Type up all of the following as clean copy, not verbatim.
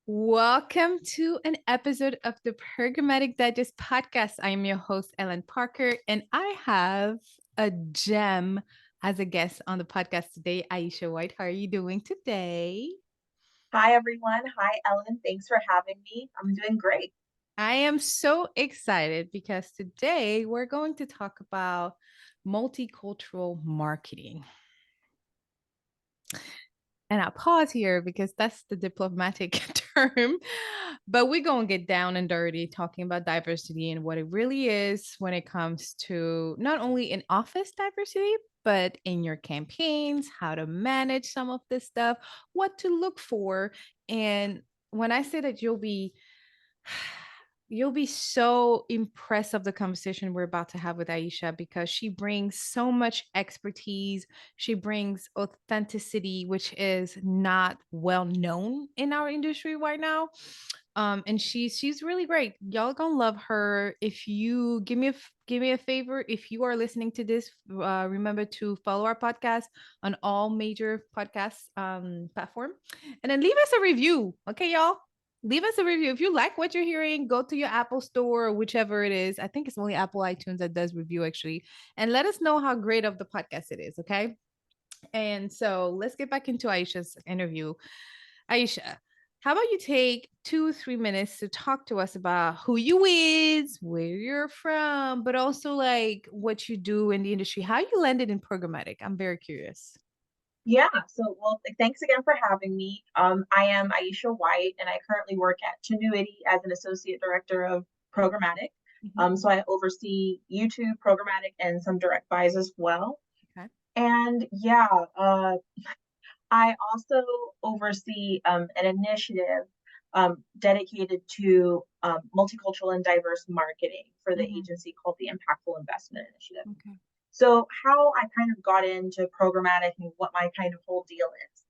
Welcome to an episode of the Programmatic Digest podcast. I am your host, Ellen Parker, and I have a gem as a guest on the podcast today, Iesha White. How are you doing today? Hi, everyone. Hi, Ellen. Thanks for having me. I'm doing great. I am so excited because today we're going to talk about multicultural marketing. And I pause here because that's the diplomatic term. But we're going to get down and dirty talking about diversity and what it really is when it comes to not only in office diversity, but in your campaigns, how to manage some of this stuff, what to look for. And when I say that you'll be so impressed of the conversation we're about to have with Iesha because she brings so much expertise. She brings authenticity, which is not well known in our industry right now. And she's really great. Y'all gonna love her. If you give me a favor, if you are listening to this, remember to follow our podcast on all major podcast platform, and then leave us a review. Okay, y'all, leave us a review. If you like what you're hearing, go to your Apple store or whichever it is. I think it's only Apple iTunes that does review actually. And let us know how great of the podcast it is. Okay. And so let's get back into Aisha's interview. Aisha, how about you take 2 3 minutes to talk to us about who you is, where you're from, but also like what you do in the industry, how you landed in programmatic. I'm very curious. Thanks again for having me. I am Iesha White, and I currently work at Tinuiti as an associate director of Programmatic. Mhm. So I oversee YouTube, Programmatic, and some direct buys as well. Okay. And I also oversee an initiative dedicated to multicultural and diverse marketing for the Mhm. agency called the Impactful Investment Initiative. Okay. So how I kind of got into programmatic and what my kind of whole deal is.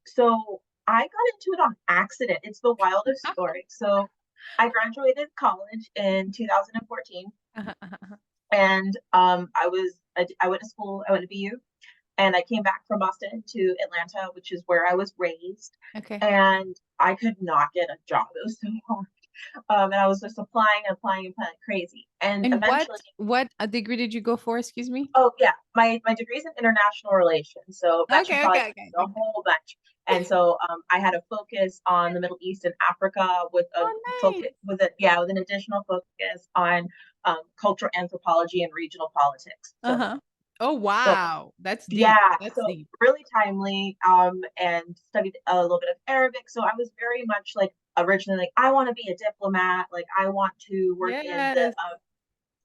So I got into it on accident. It's the wildest story. So I graduated college in 2014, and I went to school. I went to BU, and I came back from Boston to Atlanta, which is where I was raised. Okay. And I could not get a job. It was so hard. And I was just applying like crazy. And And eventually, what a degree did you go for? Excuse me. oh yeah, my degree is in international relations, so that should Okay, probably okay, tell okay, you a okay. whole bunch. And so I had a focus on the Middle East and Africa with a Oh, focus nice. with an additional focus on cultural anthropology and regional politics. Uh-huh. Oh, So wow. That's deep. yeah, That's so deep. really timely. And studied a little bit of Arabic. So I was very much like originally like I want to be a diplomat. Like I want to work in the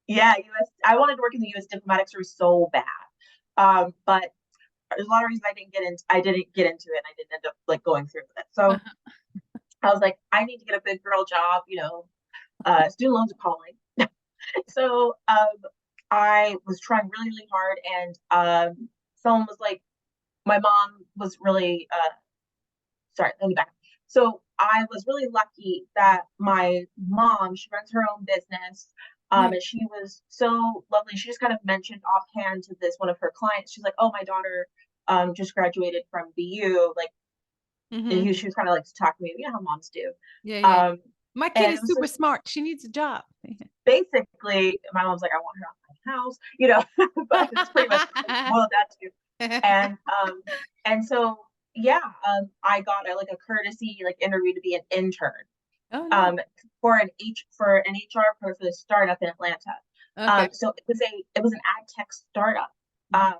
Yes. US. I wanted to work in the US diplomatic service so bad. But there's a lot of reasons I didn't get into it and I didn't end up like going through with it. So Uh-huh. I was like, I need to get a big girl job, student loans are calling. So I was trying really, really hard and someone was like, my mom was really sorry, let me back. So I was really lucky that my mom, she runs her own business. Nice. And she was so lovely. She just kind of mentioned offhand to this one of her clients. She's like, "Oh, my daughter just graduated from BU." Like, and Mm-hmm. she was kind of like to talk to me, you know how moms do. Yeah, yeah. Um, My kid and it is was super just smart. She needs a job. basically, my mom's like, "I want her out of my house," you know. But it's pretty much what it boiled down to. And so yeah, I got like a courtesy like interview to be an intern Oh, nice. um for an HR pro for the startup in Atlanta. Okay. So it was an ad tech startup. Mhm.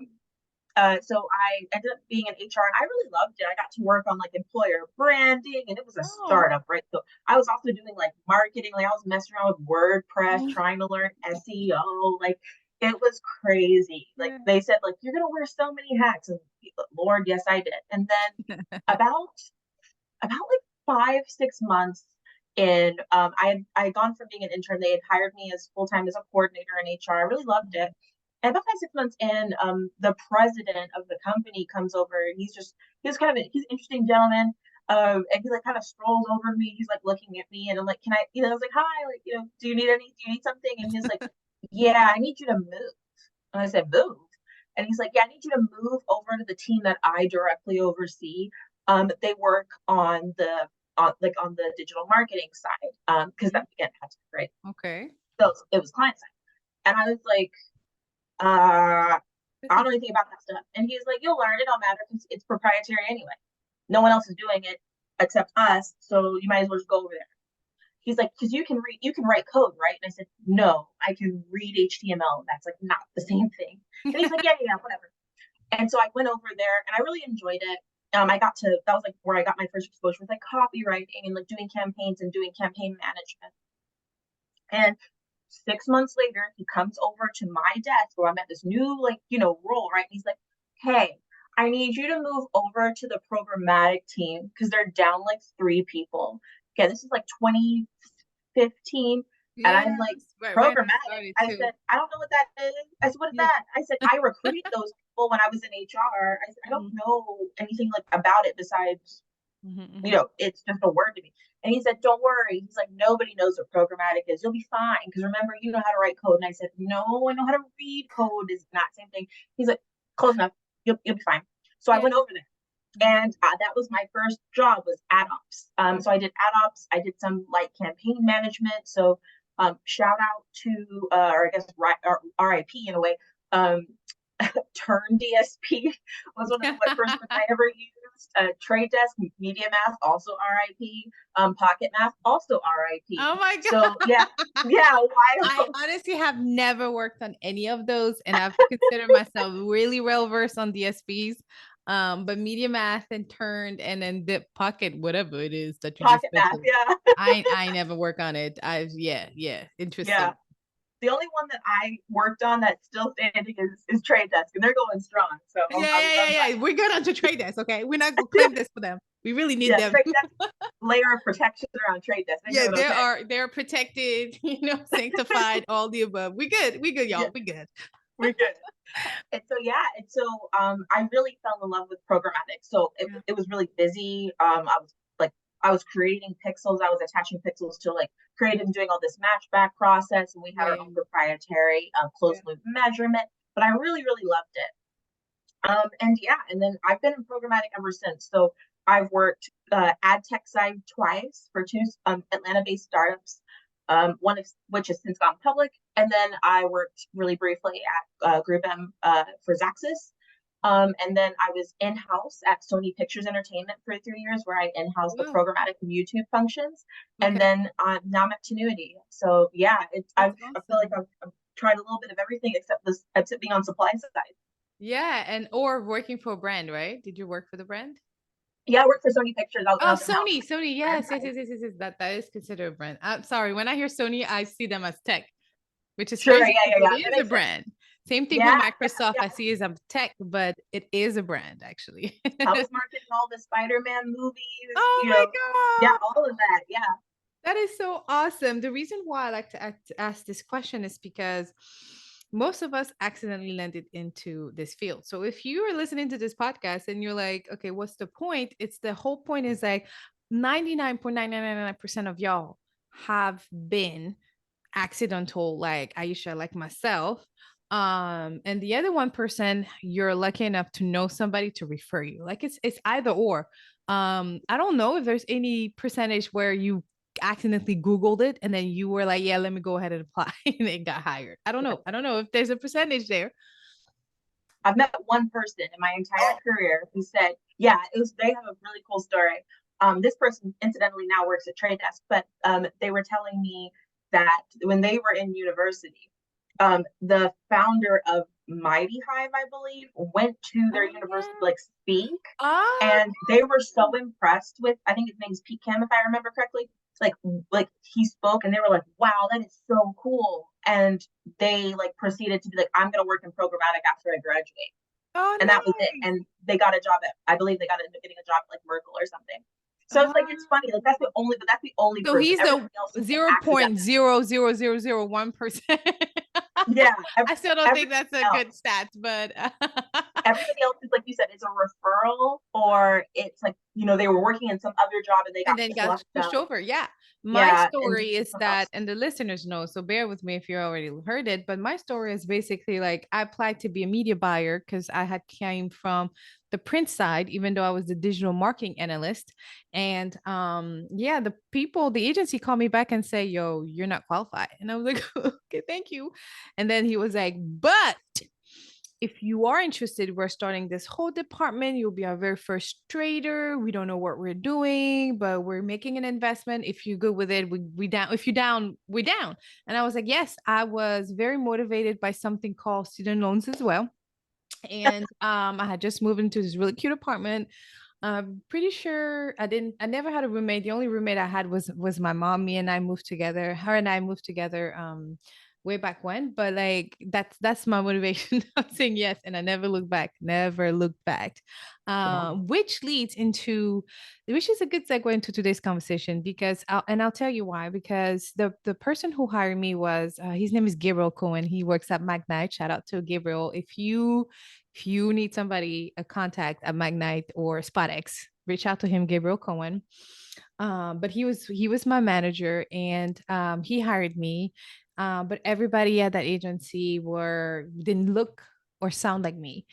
Um, so I ended up being an HR and I really loved it. I got to work on like employer branding and it was a Oh. startup, right? So I was also doing like marketing, like I was messing around with WordPress, Oh, trying to learn SEO. Like it was crazy. Like yeah. they said, like, you're gonna wear so many hats. And Lord, yes, I did. And then about like 5 6 months in, I had gone from being an intern. They had hired me as full time as a coordinator in HR. I really loved it. And about 5 6 months in, the president of the company comes over. He's kind of he's an interesting gentleman. And he like kind of strolls over to me. He's like looking at me, and I'm like, "Can I?" I was like, "Hi, like, do you need something?" And he's like, "Yeah, I need you to move." And I said, "Move." And he's like, "Yeah, I need you to move over to the team that I directly oversee. They work on on the digital marketing side, because Mhm. that again had to, right? Okay. So it was client side, and I was like, uh, I This don't is know anything about that stuff. And he's like, you'll learn. It don't matter because it's proprietary anyway. No one else is doing it except us, so you might as well just go over there. He's like, because you can write code, right? And I said, no, I can read HTML. That's like not the same thing. And he's like, yeah, yeah, yeah, whatever. And so I went over there and I really enjoyed it. I got to, that was like where I got my first exposure with like copywriting and like doing campaigns and doing campaign management. And 6 months later, he comes over to my desk where I'm at this new, like, role, right? And he's like, hey, I need you to move over to the programmatic team because they're down like 3 people. Okay, this is like 2015. And yes, I'm like, right when I programmatic. started I too. said, I don't know what that is. I said, what is Yeah. that? I said, I recruited those people when I was in HR. I said, I don't Mhm, know anything like about it besides mhm, mhm. it's just a word to me. And he said, don't worry. He's like, nobody knows what programmatic is. You'll be fine. Because remember, you know how to write code. And I said, no, I know how to read code. Is not the same thing. He's like, close enough. You'll be fine. So I Yeah. went over there. Mhm. And that was my first job was ad ops. So I did ad ops. I did some like campaign management. So shout out to, or I guess RIP in a way, um, Turn DSP was one of the first ones I ever used. Trade Desk, Media Math, also RIP. Pocket Math, also RIP. Oh my So god. yeah, yeah, I wild. honestly have never worked on any of those, and I've considered myself really well versed on DSPs. But Media Math and Turned and then Dip Pocket, whatever it is that you just Pocket Math, mentioned. yeah, I never work on it. I've yeah, yeah. interesting. The only one that I worked on that's still standing is Trade Desk, and they're going strong. So I'm glad. Yeah. We're good on to Trade Desk, okay? We're not gonna claim this for them. We really need Yeah, them. Trade Desk layer of protection around Trade Desk. They're Yeah, doing okay. they're protected, sanctified, all the above. We good, Yeah, y'all. We good. we're good. And so yeah, and so I really fell in love with programmatic. So Yeah. it was really busy. I was creating pixels. I was attaching pixels to like creative and doing all this matchback process, and we had our own Right. proprietary Yeah. closed loop measurement. But I really really loved it. And yeah, and then I've been in programmatic ever since. So I've worked ad tech side twice for two Atlanta-based startups, one of which has since gone public. And then I worked really briefly at Group M for Xaxis. And then I was in-house at Sony Pictures Entertainment for 3 years, where I in-house the Wow. programmatic YouTube functions. And Okay. then now I'm at Tinuiti. So yeah, That's I feel like awesome. I've tried a little bit of everything except being on supply side. Yeah, and or working for a brand, right? Did you work for the brand? Yeah, I worked for Sony Pictures when I Oh, was in house. Sony. Yes. That is considered a brand. I'm sorry. When I hear Sony, I see them as tech, which is Sure, crazy yeah, because yeah, yeah. it That is a makes sense. brand. Same thing with Yeah, yeah, Microsoft. yeah. I see as a tech, but it is a brand actually. I was marketing all the Spider-Man movies, Oh my yeah, god. all of that. Yeah. That is so awesome. The reason why I like to ask this question is because most of us accidentally landed into this field. So if you are listening to this podcast and you're like, okay, what's the point? It's the whole point is like 99.999% of y'all have been accidental, like Aisha, like myself. And the other 1%, you're lucky enough to know somebody to refer you. Like it's either or. I don't know if there's any percentage where you accidentally Googled it and then you were like, yeah, let me go ahead and apply and it got hired. I don't Yeah. know. I don't know if there's a percentage there. I've met one person in my entire career who said, yeah, they have a really cool story. This person incidentally now works at Trade Desk, but they were telling me that when they were in university, the founder of Mighty Hive, I believe, went to their Oh university to yeah. like speak, Oh and they were so impressed with. I think his name's Pete Cam, if I remember correctly. Like he spoke, and they were like, "Wow, that is so cool!" And they like proceeded to be like, "I'm going to work in programmatic after I graduate," oh and that was it. nice. And they got a job at, I believe they got ended up getting a job at like Merkle or something. So it's like it's Oh. funny, like that's the only So person. he's the Everybody else has been zero accidental. point zero zero zero zero 0.00001%. Yeah, I still don't think everybody that's a good else. stat, but Everybody else is like you said, it's a referral, or it's like they were working in some other job and they got and then got plucked pushed out. over. Yeah. My Yeah, and story is something that, else. and the listeners know, so bear with me if you already heard it, but my story is basically like I applied to be a media buyer because I had came from the print side, even though I was the digital marketing analyst. And yeah, the agency called me back and say, yo, you're not qualified. And I was like, okay, thank you. And then he was like, but if you are interested, we're starting this whole department. You'll be our very first trader. We don't know what we're doing, but we're making an investment. If you're good with it, we down. If you're down, we down. And I was like, yes, I was very motivated by something called student loans as well. And I had just moved into this really cute apartment. I'm pretty sure I never had a roommate. The only roommate I had was my mom. Me and I moved together. Her and I moved together way back when. But like that's my motivation of saying yes. And I never looked back. Never looked back. Wow. Which leads into which is a good segue into today's conversation because I'll tell you why. Because the person who hired me was his name is Gabriel Cohen. He works at Magnite. Shout out to Gabriel. If you need somebody, a contact at Magnite or SpotX, reach out to him, Gabriel Cohen. But he was my manager, and he hired me. But everybody at that agency didn't look or sound like me.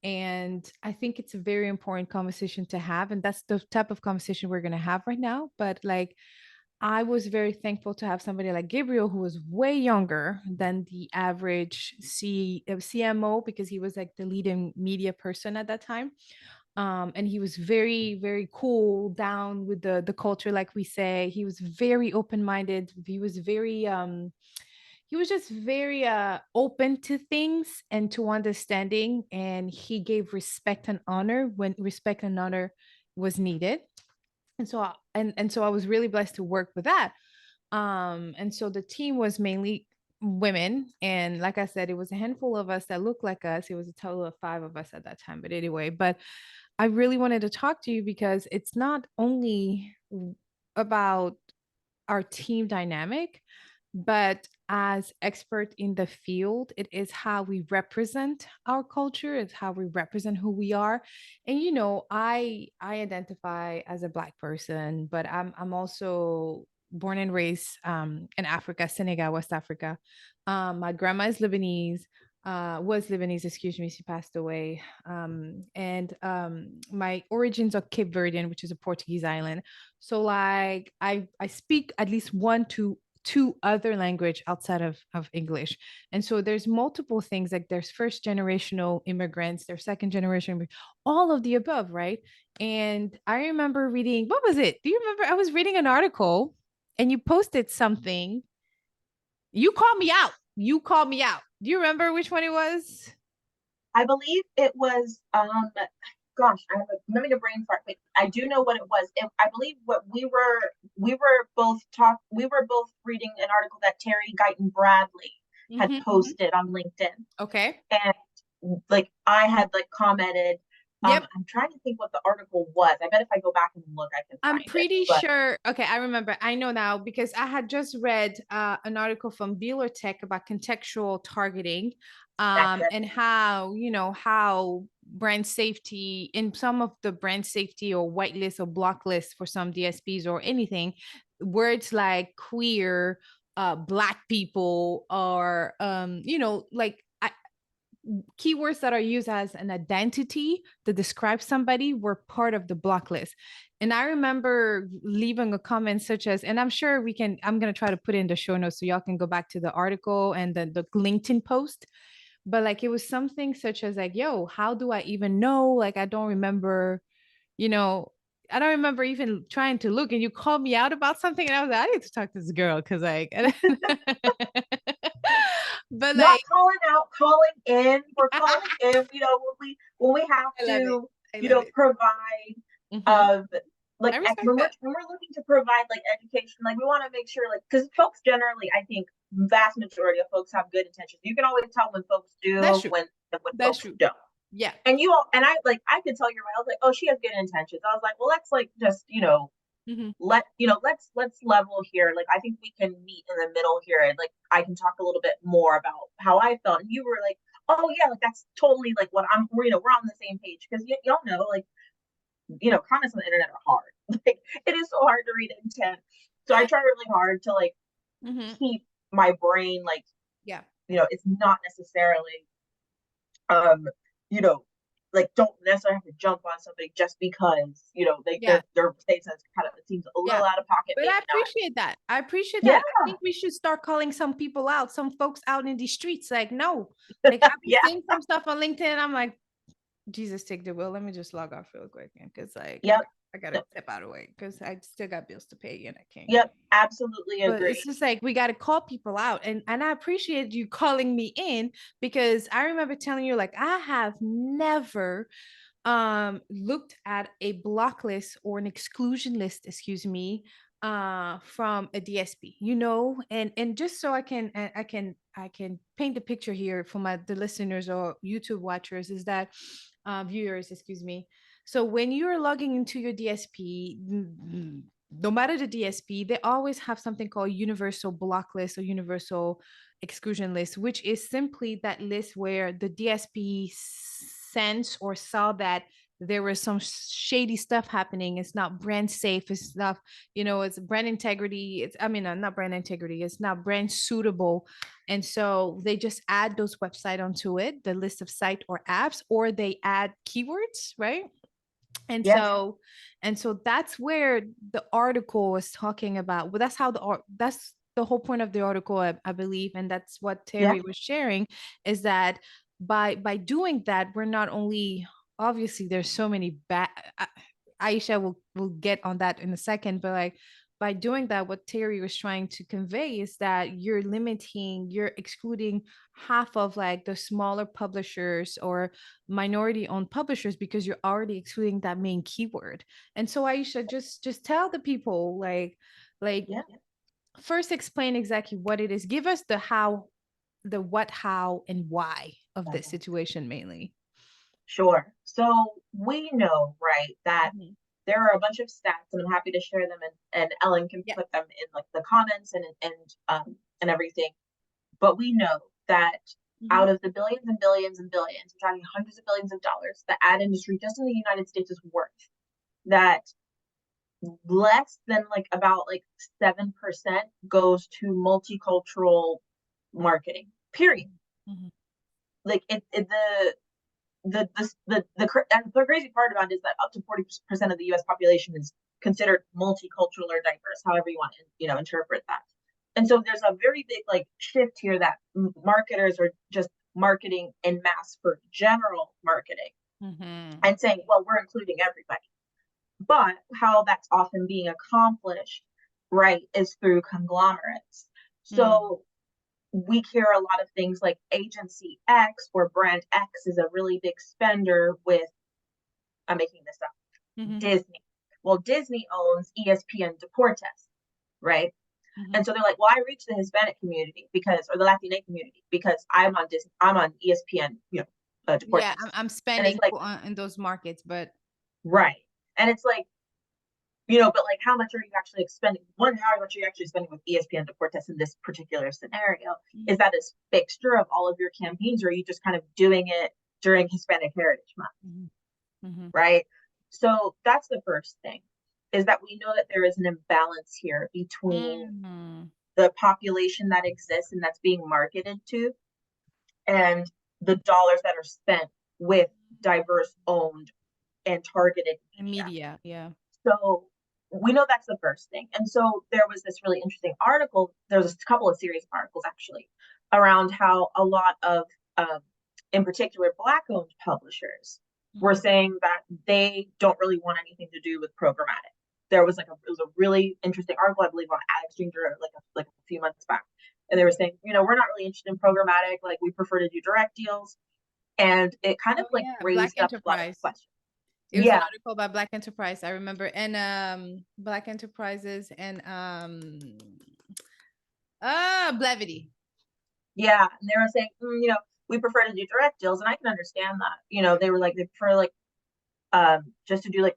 And I think it's a very important conversation to have. And that's the type of conversation we're going to have right now. But like, I was very thankful to have somebody like Gabriel who was way younger than the average CMO because he was like the leading media person at that time. And he was very, very cool down with the culture, like we say. He was very open-minded. He was just very open to things and to understanding. And he gave respect and honor when respect and honor was needed. And so I was really blessed to work with that. And so the team was mainly women, and like I said, it was a handful of us that looked like us. It was a total of 5 of us at that time, but anyway. But I really wanted to talk to you because it's not only about our team dynamic, but as expert in the field, it is how we represent our culture, it's how we represent who we are. And I identify as a Black person, but I'm also born and raised in Africa, Senegal, West Africa. My grandma is Lebanese, was Lebanese, excuse me, she passed away. And my origins are Cape Verdean, which is a Portuguese island. So like I speak at least one to two other language outside of English. And so there's multiple things, like there's first generational immigrants, there's second generation, all of the above, right? And I remember reading, what was it? Do you remember? I was reading an article and you posted something. You called me out. You called me out. Do you remember which one it was? I believe it was gosh, I'm having a brain fart, but I do know what it was. I believe what we were both reading an article that Terry Guyton Bradley had Mm-hmm, mm-hmm. posted on LinkedIn. Okay. And like I had like commented. Yep. I'm trying to think what the article was. I bet if I go back and look, I can I'm find it. pretty But sure. Okay, I remember. I know now because I had just read an article from Beeler Tech about contextual targeting, that's it. and how brand safety in some of the brand safety or whitelist or block list for some DSPs or anything, words like queer, Black people, or like keywords that are used as an identity to describe somebody were part of the block list. And I remember leaving a comment such as, and I'm sure I'm going to try to put it in the show notes so y'all can go back to the article and the LinkedIn post. But like it was something such as like, yo, how do I even know? Like, you know, I don't remember even trying to look, and you called me out about something, and I was like, I need to talk to this girl because like, but Not like, calling out, calling in. We're calling in. When we have I love it. to, I love it. provide Mm-hmm. like I respect when that. we're looking to provide like education, like we want to make sure like because folks generally, I think vast majority of folks have good intentions. You can always tell when folks That's do, true. when That's folks true. don't. Yeah. And I could tell you're right. I was like, oh, she has good intentions. I was like, well, let's like just Mm-hmm. let's level here. Like I think we can meet in the middle here, and like I can talk a little bit more about how I felt. And you were like, oh yeah, like that's totally like what we're on the same page because y'all know like comments on the internet are hard. Like it is so hard to read intent. So I try really hard to like Mm-hmm. keep my brain like Yeah. it's not necessarily um you know like don't necessarily have to jump on somebody just because, you know, Yeah. their state says kind of, it seems a Yeah. little out of pocket, But I maybe not. appreciate that. I appreciate Yeah, that. I think we should start calling some people out, some folks out in the streets. Like, no, like I've been yeah, seeing some stuff on LinkedIn. And I'm like, Jesus, take the wheel. Let me just log off real quick, because like yep, I gotta yep, step out of the way because I still got bills to pay and I can't get. yep, absolutely But it's agree. just like we got to call people out, and I appreciate you calling me in, because I remember telling you like I have never looked at a block list or an exclusion list, excuse me, from a DSP, you know, and just so I can paint the picture here for the listeners or YouTube watchers, is that viewers, excuse me. So when you're logging into your DSP, no matter the DSP, they always have something called universal block list or universal exclusion list, which is simply that list where the DSP sensed or saw that there was some shady stuff happening. It's not brand safe. It's not, it's brand integrity. Not brand integrity. It's not brand suitable. And so they just add those website onto it, the list of site or apps, or they add keywords, right? And Yes, so that's where the article was talking about. Well, that's the whole point of the article, I believe, and that's what yeah, Terry was sharing, is that by doing that, we're not only, obviously there's so many bad. Aisha will get on that in a second, but like by doing that, what Terry was trying to convey is that you're excluding half of like the smaller publishers or minority owned publishers, because you're already excluding that main keyword. And so Aisha, just tell the people, like yeah. first explain exactly what it is. Give us the how, the what, how, and why of this situation mainly. Sure. So we know, right, that Mhm. there are a bunch of stats, and I'm happy to share them, and Ellen can Yeah. put them in like the comments and everything. But we know that Mhm. out of the billions and billions and billions, we're talking hundreds of billions of dollars, the ad industry just in the United States is worth, that less than like about like 7% goes to multicultural marketing. Period. Mhm. Like the crazy part about it is that up to 40% of the U.S. population is considered multicultural or diverse, however you want to interpret that. And so there's a very big like shift here that marketers are just marketing en masse for general marketing Mhm. and saying, well, we're including everybody. But how that's often being accomplished, right, is through conglomerates. Mhm. So we hear a lot of things like agency X or brand X is a really big spender with, I'm making this up, Mhm. Disney. Well, Disney owns ESPN Deportes, right? Mhm. And so they're like, well, I reach the Hispanic community because, or the Latina community because I'm on Disney, I'm on ESPN, Yeah, Deportes. I'm And it's spending like, for in those markets, but right. And it's like, but like how much are you actually spending? One, how much are you actually spending with ESPN Deportes in this particular scenario? Is Mhm. that a fixture of all of your campaigns, or are you just kind of doing it during Hispanic Heritage Month? Mhm. Mhm. Right? So that's the first thing, is that we know that there is an imbalance here between Mhm. the population that exists and that's being marketed to and the dollars that are spent with diverse owned and targeted And media. media, yeah. So we know that's the first thing. And so there was this really interesting article. There was a couple of series of articles actually around how a lot of, um, in particular, Black owned publishers were Mhm. saying that they don't really want anything to do with programmatic. There was it was a really interesting article, I believe, on Ad Exchanger like a few months back. And they were saying, we're not really interested in programmatic. Like we prefer to do direct deals. And it kind of Oh like yeah, Black raised up a lot of Enterprise. questions. It was an Yeah, article by Black Enterprise, I remember, and Black Enterprises and Blevity. yeah, and they were saying, we prefer to do direct deals, and I can understand that. They were like they prefer like just to do like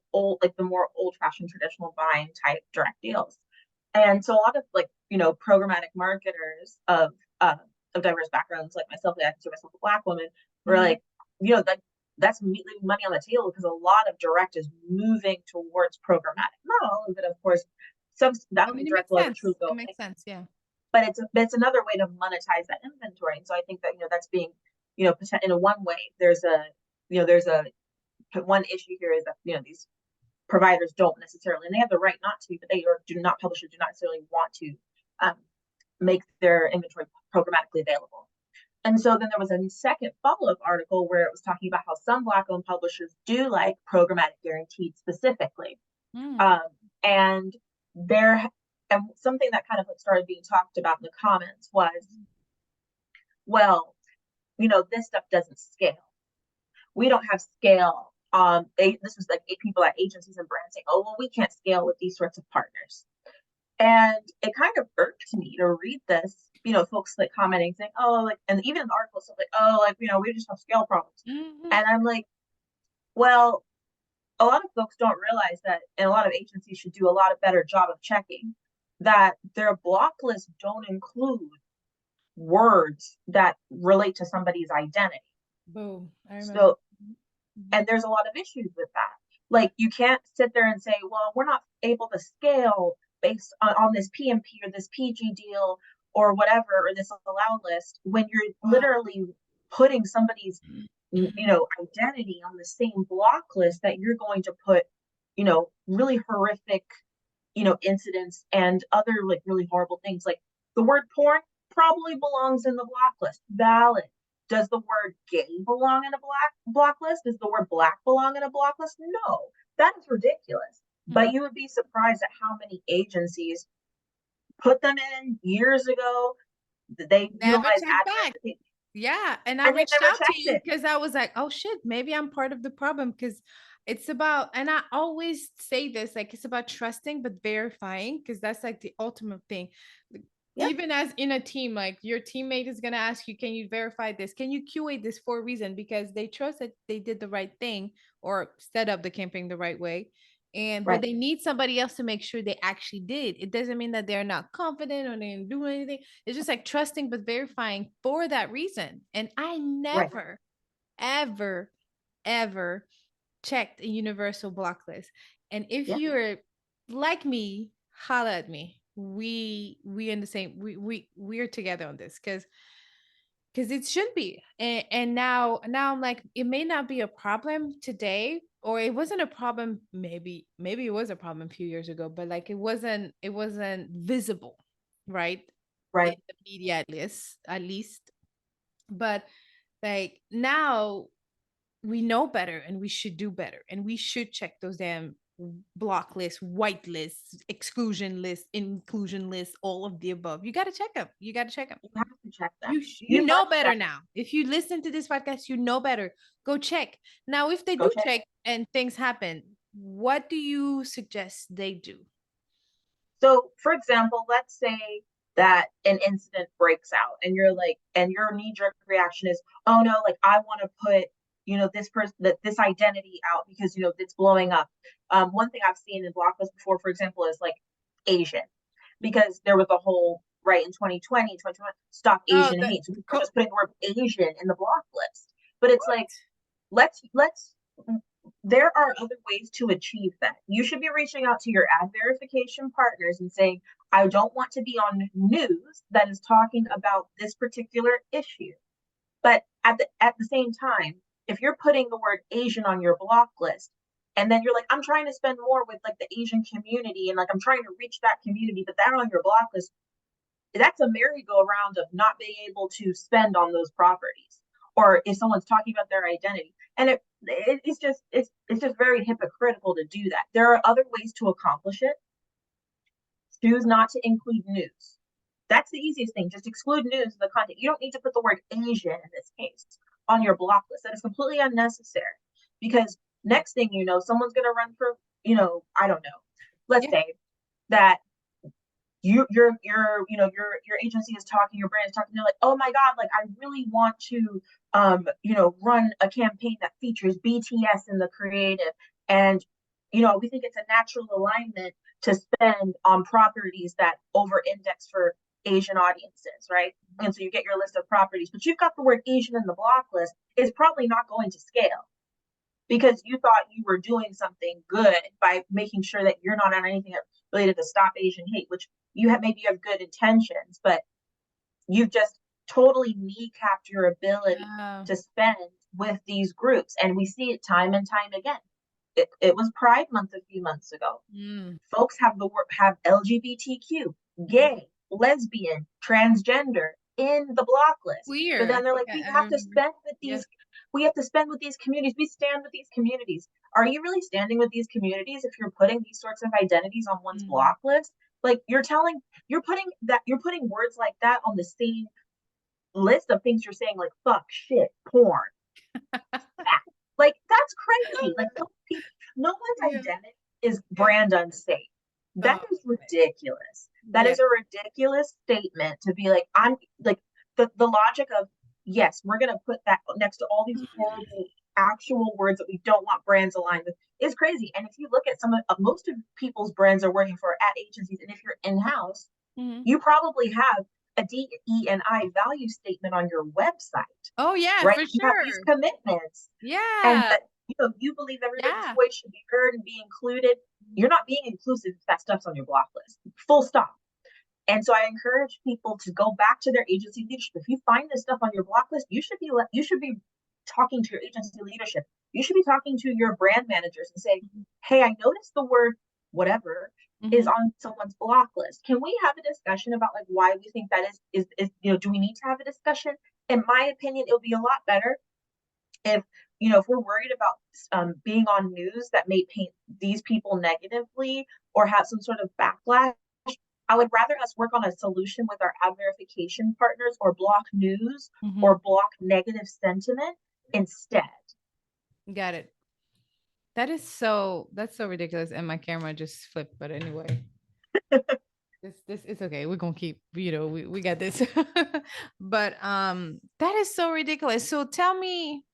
the more old fashioned traditional buying type direct deals. And so a lot of like programmatic marketers of diverse backgrounds like myself, I consider myself a Black woman, were Mhm. like, that's leaving money on the table because a lot of direct is moving towards programmatic. Not all of it, of course. Some I I don't mean, think it direct makes will ever sense. truly go It away, makes sense. Yeah. but it's another way to monetize that inventory. And so I think that that's being in a one way there's a one issue here is that, these providers don't necessarily, and they have the right not to, but they do not publish or do not necessarily want to um, make their inventory programmatically available. And so then there was a second follow-up article where it was talking about how some Black-owned publishers do like programmatic guaranteed specifically. Mm. And something that kind of like started being talked about in the comments was, well, this stuff doesn't scale. We don't have scale. This was like people at agencies and brands saying, oh, well, we can't scale with these sorts of partners. And it kind of irked me to read this, folks like commenting saying, oh, like, and even in the article, stuff like, oh, like, we just have scale problems. Mm-hmm. And I'm like, well, a lot of folks don't realize that, and a lot of agencies should do a lot of better job of checking that their block list don't include words that relate to somebody's identity. Boom. I remember. So, and there's a lot of issues with that. Like, you can't sit there and say, well, we're not able to scale based on this PMP or this PG deal or whatever, or this allow list, when you're literally putting somebody's identity on the same block list that you're going to put really horrific incidents and other like really horrible things. Like the word porn probably belongs in the block list. Valid. Does the word gay belong in a block list? Does the word black belong in a block list? No, that is ridiculous. But you would be surprised at how many agencies put them in years ago. They Never utilize check back. Yeah. And I and they reached never out to checked you it. because I was like, oh shit, maybe I'm part of the problem because it's about, and I always say this, like it's about trusting but verifying because that's like the ultimate thing. Like, Yeah, even as in a team, like your teammate is gonna ask you, can you verify this? Can you QA this for a reason? Because they trust that they did the right thing or set up the campaign the right way. And but right, they need somebody else to make sure they actually did. It doesn't mean that they're not confident or they didn't do anything. It's just like trusting but verifying for that reason. And I right. never, ever, ever checked a universal block list. And if Yeah, you're like me, holla at me. We in the same we're together on this because it should be. And now I'm like, it may not be a problem today, or it wasn't a problem, maybe it was a problem a few years ago, but like it wasn't visible, right? In right. the media at least. But like now we know better and we should do better and we should check those damn block lists, white lists, exclusion lists, inclusion lists, all of the above. You got to check them. You got to check them. You have to check them. You You know must better check. now. If you listen to this podcast, you know better. Go check. Now, if they Go do check. check and things happen, what do you suggest they do? So, for example, let's say that an incident breaks out and you're like, and your knee jerk reaction is, oh no, like I want to put, this person, this identity out because, it's blowing up. One thing I've seen in Blocklist before, for example, is like Asian, because there was a whole, right, in 2020, 2021, stop Oh, Asian hate. So people are just putting the word Asian in the block list. But it's like, let's there are other ways to achieve that. You should be reaching out to your ad verification partners and saying, I don't want to be on news that is talking about this particular issue. But at the same time, if you're putting the word Asian on your block list, and then you're like, I'm trying to spend more with like the Asian community and like I'm trying to reach that community, but they're on your block list, that's a merry-go-round of not being able to spend on those properties. Or if someone's talking about their identity. And it's just very hypocritical to do that. There are other ways to accomplish it. Choose not to include news. That's the easiest thing. Just exclude news in the content. You don't need to put the word Asian in this case on your block list. That is completely unnecessary because next thing you know, someone's going to run for, I don't know. Let's yeah. say that your agency is talking, your brand is talking, they're like, oh my god, like I really want to run a campaign that features BTS in the creative, and we think it's a natural alignment to spend on properties that over index for Asian audiences, right? And so you get your list of properties, but you've got the word Asian in the block list. It's probably not going to scale because you thought you were doing something good by making sure that you're not on anything related to stop Asian hate, which maybe you have good intentions, but you've just totally kneecapped your ability Yeah. to spend with these groups, and we see it time and time again. It was Pride Month a few months ago. Mm. Folks have the word, have LGBTQ, gay, lesbian, transgender in the block list. But Queer. I then they're think like, we I have to remember. spend with Yeah. these, we have to spend with these communities. We stand with these communities. Are you really standing with these communities if you're putting these sorts of identities on one's Mm. block list? Like you're putting words like that on the same list of things you're saying, like fuck, shit, porn, fat. Like that's crazy. Like no one's Yeah. identity is Yeah. brand unsafe. That Oh, is ridiculous. That yeah. is a ridiculous statement to be like, I'm like the logic of yes, we're gonna put that next to all these horrible actual words that we don't want brands aligned with is crazy. And if you look at some of most of people's brands are working for ad agencies, and if you're in-house, Mhm. you probably have a DE&I value statement on your website, Oh, yeah, right? for You have these sure. commitments, and Yeah. that you believe everybody's Yeah. voice should be heard and be included. You're not being inclusive if that stuff's on your block list. Full stop. And so I encourage people to go back to their agency leadership. If you find this stuff on your block list, you should be talking to your agency leadership. You should be talking to your brand managers and saying, Mhm. "Hey, I noticed the word whatever is Mhm. on someone's block list. Can we have a discussion about like why we think that is do we need to have a discussion?" In my opinion, it would be a lot better if if we're worried about being on news that may paint these people negatively or have some sort of backlash. I would rather us work on a solution with our ad verification partners or block news Mhm. or block negative sentiment instead. Got it. That's so ridiculous, and my camera just flipped, but anyway. This is okay. We're gonna keep, we got this. But that is so ridiculous. So tell me,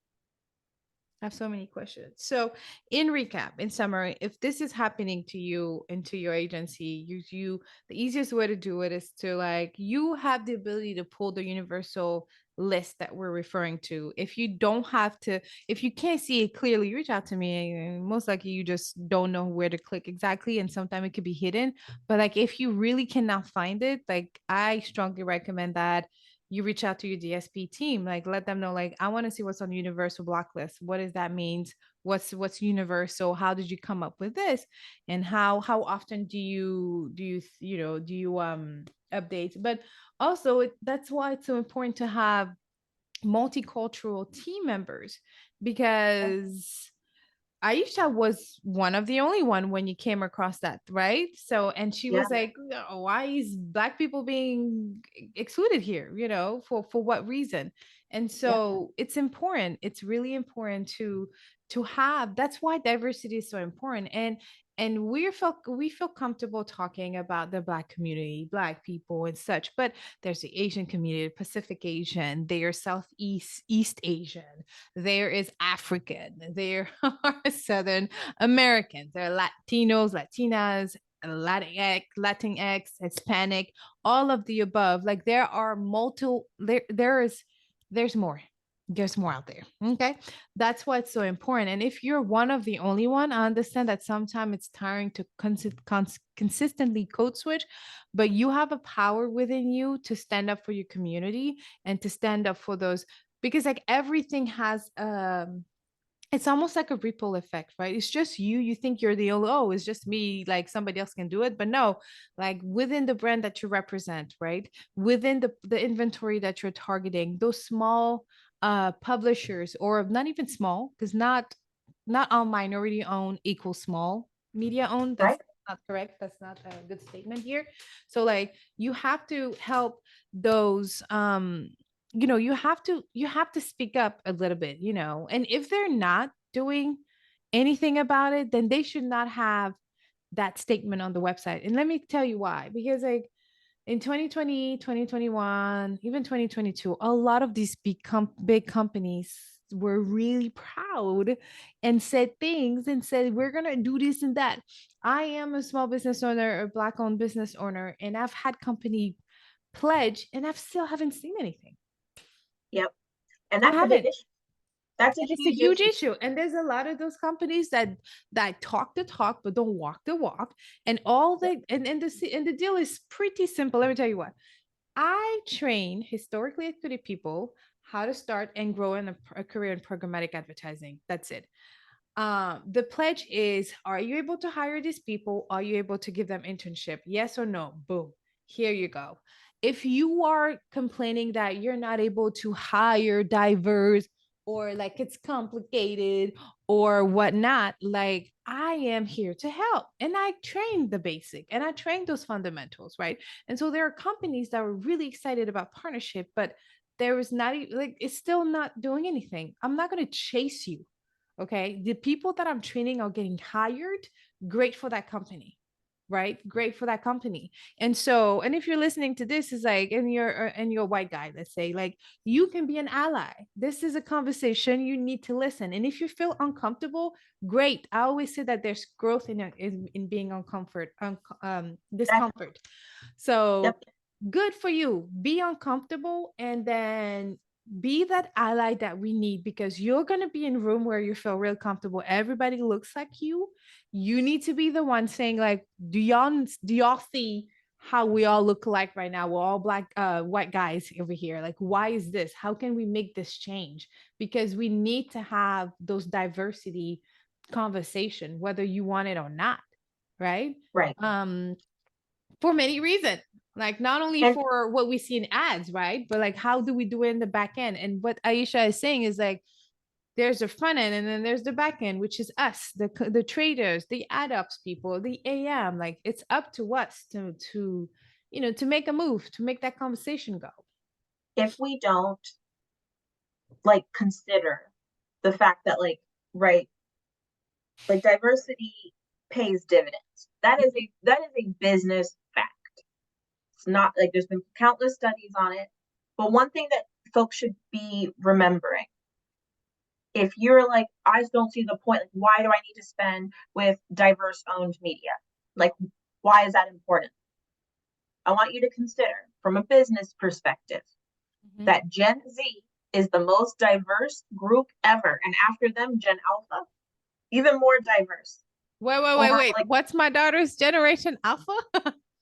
I have so many questions. So, in recap, in summary, if this is happening to you and to your agency, the easiest way to do it is to like you have the ability to pull the universal list that we're referring to. If you don't have to, if you can't see it clearly, reach out to me. And most likely, you just don't know where to click exactly, and sometimes it could be hidden. But like, if you really cannot find it, like I strongly recommend that you reach out to your DSP team, like let them know, like, I want to see what's on the universal block list. What does that means? What's universal? How did you come up with this? And how often do you update? But also that's why it's so important to have multicultural team members, because Iesha was one of the only one when you came across that, right? So, and she Yeah, was like, "Oh, why is Black people being excluded here? For what reason?" And yeah, so it's important. It's really important to have. That's why diversity is so important. And we feel comfortable talking about the Black community, Black people, and such. But there's the Asian community, Pacific Asian, there's Southeast East Asian, there is African, there are Southern Americans, there are Latinos, Latinas, Latinx, Hispanic, all of the above. Like there are multiple, there's more. There's more out there. Okay. That's why it's so important. And if you're one of the only one, I understand that sometimes it's tiring to consistently code switch, but you have a power within you to stand up for your community and to stand up for those, because like everything has it's almost like a ripple effect, right? It's just you think you're the only, oh, it's just me, like somebody else can do it. But no, like within the brand that you represent, right, within the inventory that you're targeting, those small publishers, or not even small, because not all minority owned equals small media owned. That's right? not correct. That's not a good statement here. So like you have to help those you have to speak up a little bit, and if they're not doing anything about it, then they should not have that statement on the website. And let me tell you why. Because like in 2020, 2021, even 2022, a lot of these big companies were really proud and said things and said, we're going to do this and that. I am a small business owner, a Black owned business owner, and I've had company pledge and I've still haven't seen anything. Yep. And I that's a big haven't. issue. That's a And it's a huge huge issue. issue. And there's a lot of those companies that talk the talk but don't walk the walk. And all Yep. the and the deal is pretty simple. Let me tell you what. I train historically excluded people how to start and grow in a career in programmatic advertising. That's it. The pledge is, are you able to hire these people? Are you able to give them internship? Yes or no? Boom. Here you go. If you are complaining that you're not able to hire diverse, or like it's complicated or whatnot, like I am here to help. And I train the basic and I train those fundamentals, right? And so there are companies that were really excited about partnership, but there is not like it's still not doing anything. I'm not going to chase you. Okay. The people that I'm training are getting hired. Great for that company. Right. Great for that company. And so, and if you're listening to this, is like, and you're a white guy, let's say, like you can be an ally. This is a conversation you need to listen. And if you feel uncomfortable, great. I always say that there's growth in being uncomfort, Exactly. discomfort. So Yep. good for you. Be uncomfortable and then be that ally that we need, because you're going to be in a room where you feel real comfortable. Everybody looks like you need to be the one saying like, do y'all see how we all look like right now? We're all black, white guys over here. Like, why is this? How can we make this change? Because we need to have those diversity conversation, whether you want it or not, right? Right. um for many reasons, like not only And for what we see in ads, right, but like how do we do it in the back end? And what Iesha is saying is like, there's the front end and then there's the back end, which is us, the traders, the ad ops people, the am, like it's up to us to to make a move, to make that conversation go. if we don't like consider the fact that right, like diversity pays dividends. That is a business fact. It's not like there's been countless studies on it. But one thing that folks should be remembering, if you're like, I just don't see the point, like, why do I need to spend with diverse owned media? Like, why is that important? I want you to consider from a business perspective Mhm. that Gen Z is the most diverse group ever. And after them, Gen Alpha, even more diverse. Wait, wait, wait, Over wait. like What's my daughter's generation alpha?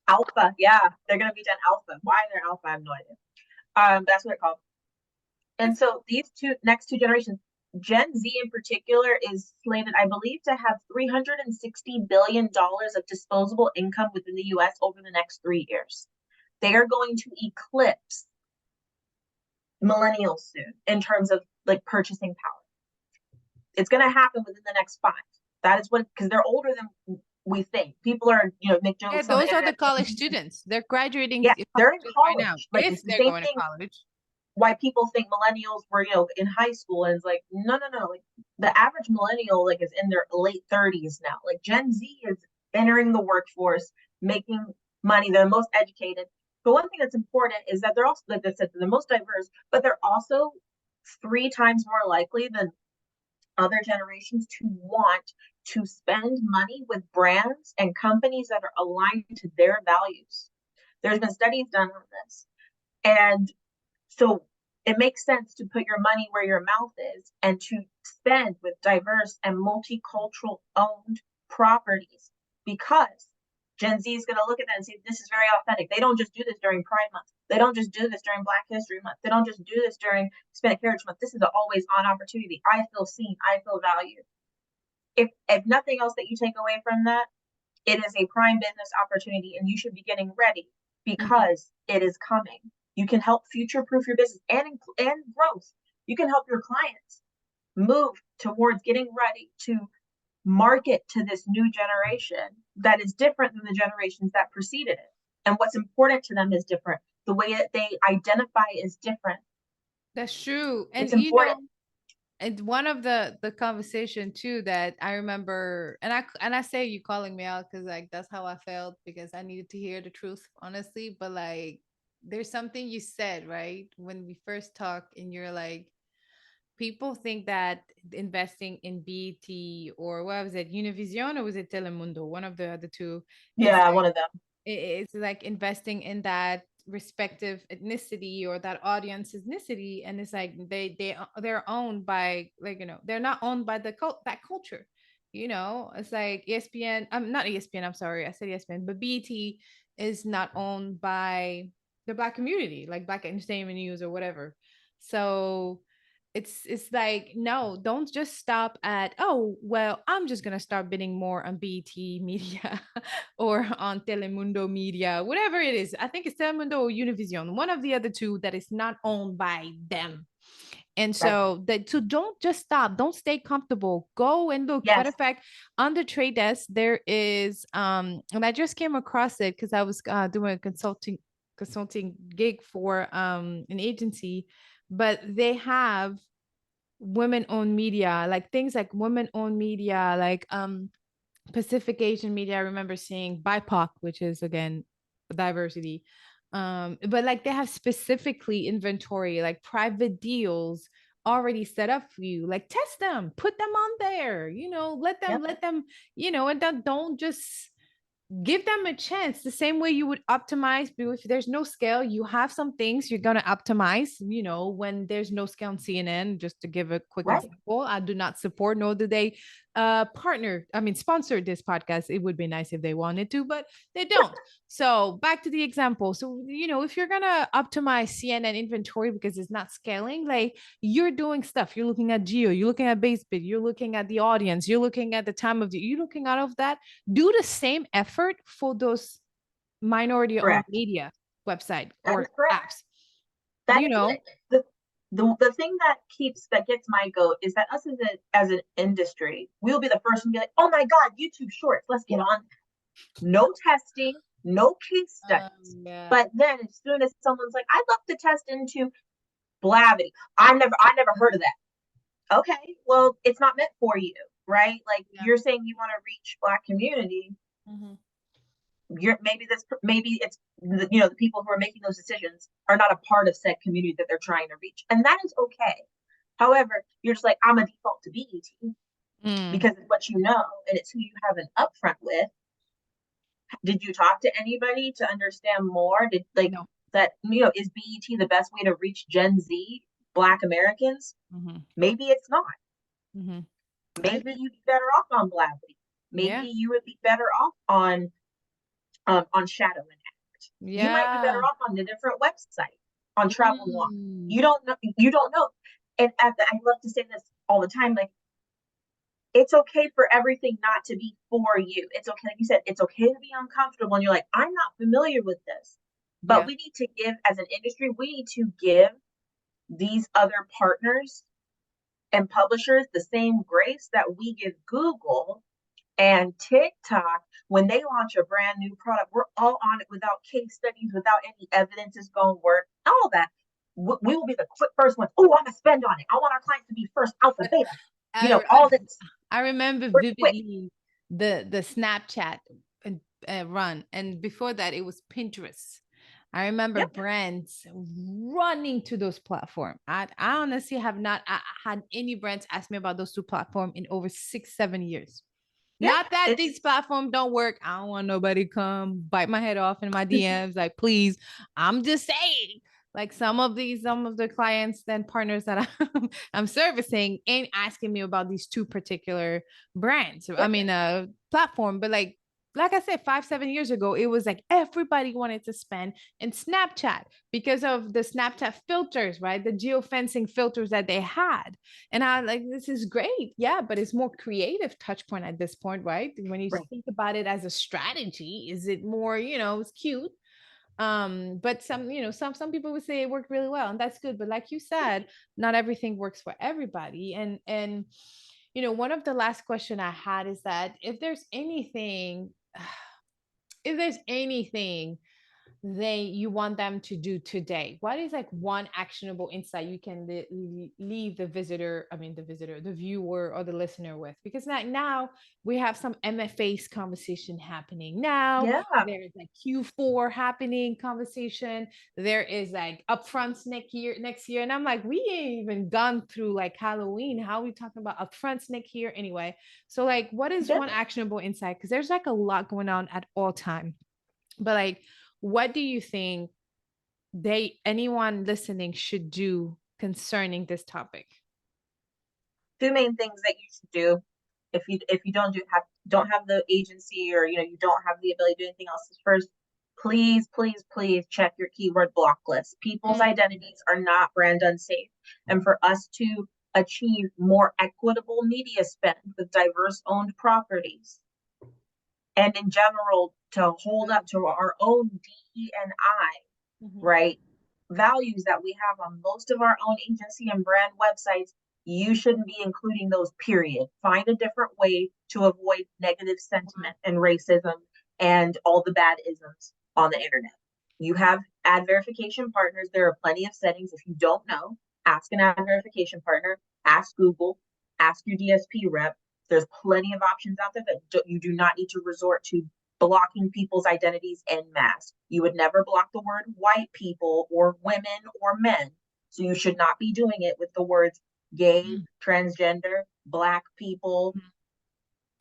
Alpha, yeah, they're gonna be Gen Alpha. Why they're Alpha, I have no idea. That's what they're called. And That's so these next two generations, Gen Z in particular, is slated, I believe, to have $360 billion of disposable income within the US over the next 3 years. They are going to eclipse millennials soon in terms of like purchasing power. It's going to happen within the next 5. That is what, because they're older than we think. People are, make yeah, jokes on the those are the internet. college students. They're graduating Yeah, they're in colleges right now, college. Like if it's the they're same going to thing. college. Why people think millennials were, in high school, and it's like, no, no, no. Like the average millennial, like, is in their late 30s now. Like Gen Z is entering the workforce, making money. They're the most educated. But one thing that's important is that they're also, like I said, they're the most diverse, but they're also 3 times more likely than other generations to want to spend money with brands and companies that are aligned to their values. There's been studies done on this. And so it makes sense to put your money where your mouth is and to spend with diverse and multicultural owned properties, because Gen Z is going to look at that and say, this is very authentic. They don't just do this during Pride Month. They don't just do this during Black History Month. They don't just do this during Hispanic Heritage Month. This is an always on opportunity. I feel seen. I feel valued. If nothing else that you take away from that, it is a prime business opportunity and you should be getting ready Mhm. because it is coming. You can help future proof your business and growth. You can help your clients move towards getting ready to market to this new generation that is different than the generations that preceded it. And what's important to them is different. The way that they identify is different. That's true. It's And important. and one of the conversation too that I remember, and I say you calling me out because like that's how I felt, because I needed to hear the truth, honestly. But like there's something you said, right? When we first talked, and you're like, people think that investing in BT, or what was it, Univision, or was it Telemundo? One of the other two is Yeah, one of them. it's like investing in that respective ethnicity or that audience ethnicity, and it's like they're owned by, like, they're not owned by that culture. It's like ESPN, I'm not ESPN, I'm sorry, I said ESPN, but BET is not owned by the black community, like Black Entertainment News or whatever. So it's like, no, don't just stop at, oh well, I'm just gonna start bidding more on BT Media or on Telemundo Media, whatever it is. I think it's Telemundo or Univision, one of the other two that is not owned by them. And Right. so that, so don't just stop, don't stay comfortable, go and look. Matter Yes. of fact, on the Trade Desk there is and I just came across it because I was doing a consulting gig for an agency, but they have women owned media, like things like women owned media, like Pacific Asian media. I remember seeing BIPOC, which is again diversity. But like they have specifically inventory, like private deals already set up for you. Like test them, put them on there, Yep. let them, and don't just give them a chance the same way you would optimize. But if there's no scale, you have some things you're going to optimize, when there's no scale on CNN. Just to give a quick Right. example, I do not support, nor do they sponsor this podcast. It would be nice if they wanted to, but they don't. So back to the example. So if you're going to optimize CNN inventory because it's not scaling, like, you're doing stuff, you're looking at geo, you're looking at base bid, you're looking at the audience, you're looking at the time of the, you're looking out of that. Do the same effort for those minority owned Correct. media website That is or correct. apps. That You is know, it. The thing that gets my goat is that us as an industry, we'll be the first to be like, oh my God, YouTube Shorts, let's get on. No testing, no case studies. yeah, But then as soon as someone's like, I'd love to test into Blavity, I never heard of that. Okay, well, it's not meant for you, right? Like yeah. you're saying you want to reach Black community. Mhm. Maybe it's the people who are making those decisions are not a part of said community that they're trying to reach, and that is okay. However, you're just like, I'm a default to BET Mm, because it's what you know and it's who you have an upfront with. Did you talk to anybody to understand more? Did like no. that, is BET the best way to reach Gen Z Black Americans? Mhm. Maybe it's not. Mhm. I Maybe agree. you'd be better off on Blavity. Maybe Yeah. you would be better off on Shadow and Act. You might be better Yeah. off on a different website on Travel Noir. Mm. You don't know. You don't know. And I love to say this all the time. Like, it's okay for everything not to be for you. It's okay, like you said, it's okay to be uncomfortable. And you're like, I'm not familiar with this. But Yeah. we need to give, as an industry, we need to give these other partners and publishers the same grace that we give Google and TikTok when they launch a brand new product. We're all on it without case studies, without any evidence it's going to work, all that. We will be the first ones. Oh, I'm going to spend on it. I want our clients to be first alpha, beta, I, all this. I remember We're quick. vividly the Snapchat run, and before that it was Pinterest. I remember Yep. brands running to those platforms. I honestly have not had any brands ask me about those two platforms in over 6 7 years. Yeah. Not that It's these platforms don't work. I don't want nobody come bite my head off in my DMs. Like, please, I'm just saying. Like some of the clients and partners that I'm servicing ain't asking me about these two particular brands. I yep. mean, platform, but like I said, 5 7 years ago, it was like everybody wanted to spend in Snapchat because of the Snapchat filters, right? The geofencing filters that they had. And I like, this is great. Yeah, but it's more creative touch point at this point, right? When you Right. think about it as a strategy, is it more, it's cute. But some people would say it worked really well, and that's good. But like you said, not everything works for everybody. And one of the last question I had is that if there's anything they you want them to do today, what is like one actionable insight you can leave the viewer or the listener with? Because now we have some MFA's conversation happening now. Yeah. There's like Q4 happening conversation. There is like upfronts next year, and I'm like, we ain't even gone through like Halloween. How are we talking about upfronts next year anyway? So like, what is Yep. one actionable insight? Because there's like a lot going on at all time. But like, what do you think anyone listening should do concerning this topic? Two main things that you should do if you don't have the agency, or you don't have the ability to do anything else, is first please, please, please check your keyword block list. People's Mm, identities are not brand unsafe. And for us to achieve more equitable media spend with diverse owned properties, and in general, to hold up to our own DE&I, mhm. right, values that we have on most of our own agency and brand websites, you shouldn't be including those, period. Find a different way to avoid negative sentiment and racism and all the bad isms on the internet. You have ad verification partners. There are plenty of settings. If you don't know, ask an ad verification partner, ask Google, ask your DSP rep. There's plenty of options out there that you do not need to resort to blocking people's identities en masse. You would never block the word white people or women or men. So you should not be doing it with the words gay, Mm, transgender, black people, mm.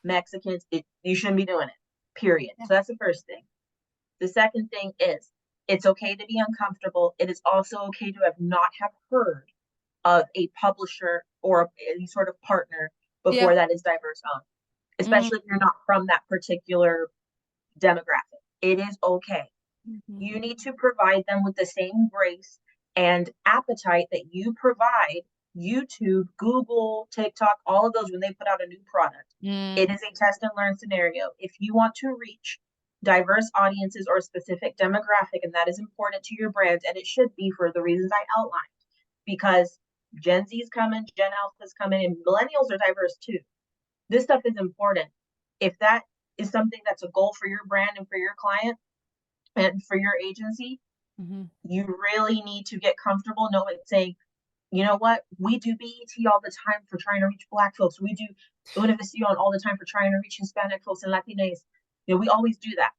Mexicans. You shouldn't be doing it, period. Yeah. So that's the first thing. The second thing is it's okay to be uncomfortable. It is also okay to have not have heard of a publisher or any sort of partner Yeah. before that is diverse owned, Mm, especially if you're not from that particular demographic. It is okay. mhm. You need to provide them with the same grace and appetite that you provide YouTube, Google, TikTok, all of those when they put out a new product. It Mm, is a test and learn scenario. If you want to reach diverse audiences or a specific demographic, and that is important to your brand, and it should be for the reasons I outlined, because Gen Z is coming, Gen Alpha is coming, and millennials are diverse too. This stuff is important. If that is something that's a goal for your brand and for your client and for your agency, mhm. you really need to get comfortable knowing saying, you know what, we do BET all the time for trying to reach Black folks. We do Univision all the time for trying to reach Hispanic folks and Latinos. We always do that.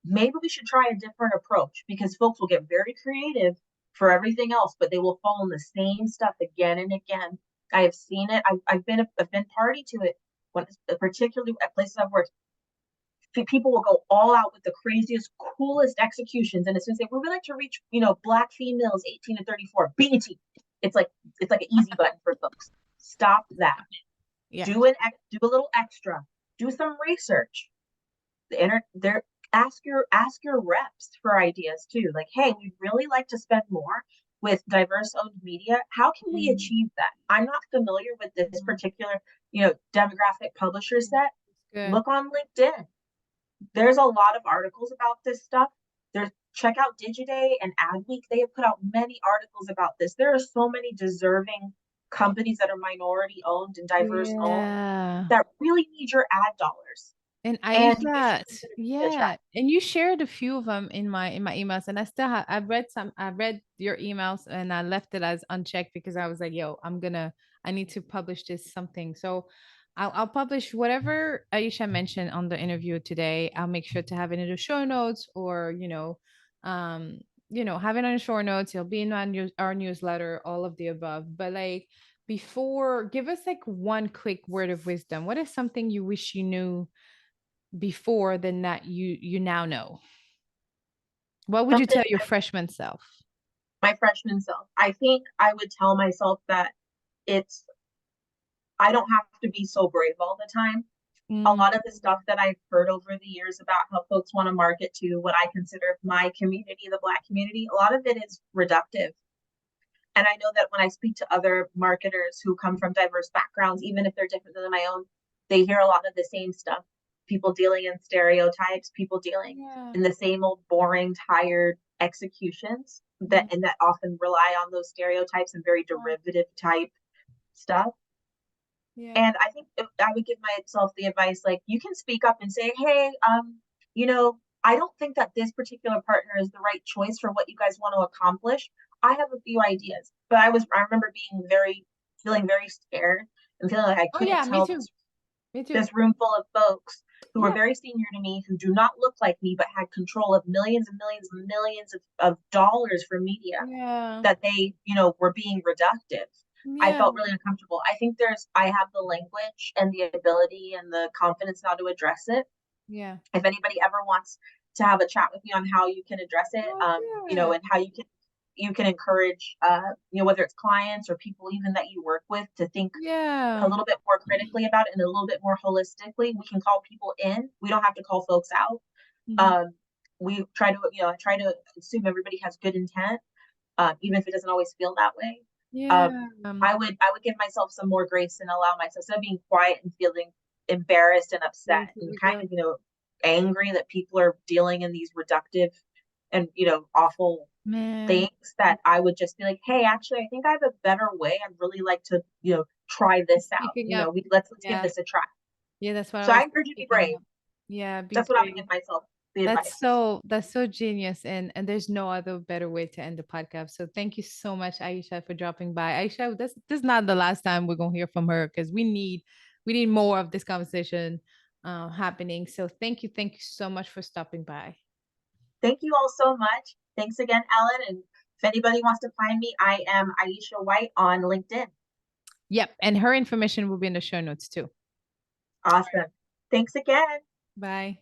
Maybe we should try a different approach because folks will get very creative for everything else, but they will fall in the same stuff again and again. I have seen it. I've been party to it when, particularly at places I've worked. People will go all out with the craziest, coolest executions, and it's going to say, "We would like to reach, Black females 18 to 34." BET. It's like an easy button for folks. Stop that. Yeah. Do a little extra. Do some research. The inter there ask your reps for ideas too. Like, hey, we'd really like to spend more with diverse owned media. How can we Mm, achieve that? I'm not familiar with this mm. particular, demographic publisher set. Good. Look on LinkedIn. There's a lot of articles about this stuff. Check out Digiday and Adweek. They have put out many articles about this. There are so many deserving companies that are minority owned and diverse owned Yeah. that really need your ad dollars. And And you should Aisha, consider media yeah, traffic. and you shared a few of them in my emails, and I still have I've read some. I read your emails, and I left it as unchecked because I was like, "Yo, I need to publish this something." So, I'll publish whatever Aisha mentioned on the interview today. I'll make sure to have it in the show notes, or um, have it on the show notes. It'll be in our newsletter, all of the above. But like before, give us like one quick word of wisdom. What is something you wish you knew before than that you now know? What would you Something tell your freshman self? my freshman self. I think I would tell myself that it's I don't have to be so brave all the time. A Mm, lot of the stuff that I've heard over the years about how folks want to market to what I consider my community, the Black community, a lot of it is reductive. And I know that when I speak to other marketers who come from diverse backgrounds, even if they're different than my own, they hear a lot of the same stuff. People dealing in stereotypes, people dealing yeah. in the same old boring, tired executions Mm, that often rely on those stereotypes and very derivative type stuff. yeah. And I think I would give myself the advice, like, you can speak up and say, hey, I don't think that this particular partner is the right choice for what you guys want to accomplish. I have a few ideas, but I remember feeling very scared and feeling like I Oh couldn't yeah, me tell too. Me too. this room full of folks who were Yeah. very senior to me, who do not look like me, but had control of millions and millions and millions of dollars for media, Yeah. that they, were being reductive. I Yeah. felt really uncomfortable. I have the language and the ability and the confidence now to address it. Yeah. If anybody ever wants to have a chat with me on how you can address it, Oh yeah. and how you can encourage, whether it's clients or people even that you work with, to think a Yeah. little bit more critically about it and a little bit more holistically. We can call people in. We don't have to call folks out. Mhm. Um, we try to, I try to assume everybody has good intent, even if it doesn't always feel that way. Yeah. Um, I would give myself some more grace and allow myself, instead of being quiet and feeling embarrassed and upset Here and we kind go. of, angry that people are dealing in these reductive and, awful Man, things, that I would just be like, hey, actually, I think I have a better way. I'd really like to, try this out. speaking up. Let's give Yeah. this a try. Yeah, that's what I So I was encourage you to be speaking brave. up. Yeah, be That's what I would brave. give myself the advice. That's so genius, and there's no other better way to end the podcast. So thank you so much, Aisha, for dropping by. Aisha, this is not the last time we're gonna hear from her because we need more of this conversation happening. So thank you so much for stopping by. Thank you all so much. Thanks again, Ellen. And if anybody wants to find me, I am Iesha White on LinkedIn. Yep, and her information will be in the show notes too. Awesome. Thanks again. Bye.